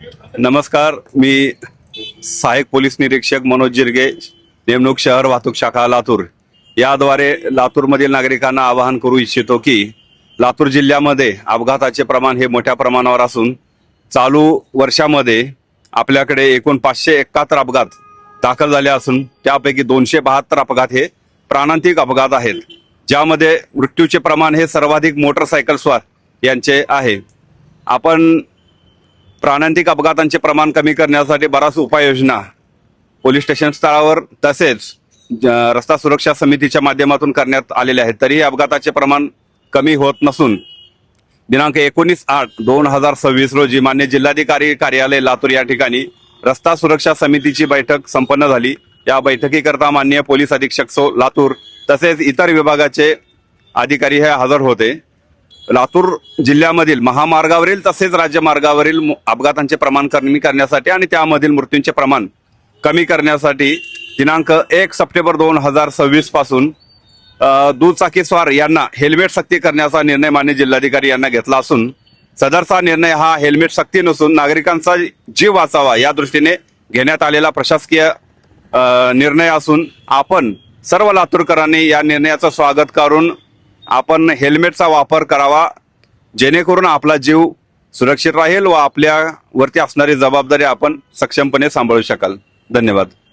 नमस्कार, मी सहाय्यक पोलीस निरीक्षक मनोज जिरगे, नेमणूक शहर वाहतूक शाखा लातूर याद्वारे लातूरमधील नागरिकांना आवाहन करू इच्छितो की लातूर जिल्ह्यामध्ये अपघाताचे प्रमाण हे मोठ्या प्रमाणावर असून चालू वर्षामध्ये आपल्याकडे एकूण 571 अपघात दाखल झाले असून त्यापैकी 272 अपघात हे प्राणांतिक अपघात आहेत, ज्यामध्ये मृत्यूचे प्रमाण हे सर्वाधिक मोटरसायकल स्वार यांचे आहे। आपण प्राणांतिक अपघातांचे प्रमाण कमी करण्यासाठी बराच उपाययोजना पोलीस स्टेशन स्तरावर तसेच रस्ता सुरक्षा समितीच्या माध्यमातून करण्यात आलेले आहेत, तरीही अपघाताचे प्रमाण कमी होत नसून दिनांक 19/8/2026 रोजी मान्य जिल्हाधिकारी कार्यालय लातूर या ठिकाणी रस्ता सुरक्षा समितीची बैठक संपन्न झाली। या बैठकीकरता माननीय पोलीस अधीक्षक लातूर तसेच इतर विभागाचे अधिकारी हे हजर होते। लातूर जिल्ह्यामधील महामार्गावरील तसेच राज्यमार्गावरील अपघातांचे प्रमाण कमी करण्यासाठी आणि त्यामधील मृत्यूंचे प्रमाण कमी करण्यासाठी दिनांक 1 सप्टेंबर 2026 पासून दुचाकीस्वार यांना हेल्मेट सक्ती करण्याचा निर्णय मान्य जिल्हाधिकारी यांना घेतला असून सदरचा निर्णय हा हेल्मेट सक्ती नसून नागरिकांचा जीव वाचावा या दृष्टीने घेण्यात आलेला प्रशासकीय निर्णय असून आपण सर्व लातूरकरांनी या निर्णयाचं स्वागत करून आपण हेल्मेटचा वापर करावा, जेणेकरून आपला जीव सुरक्षित राहील व आपल्यावरती असणारी जबाबदारी आपण सक्षमपणे सांभाळू शकाल। धन्यवाद।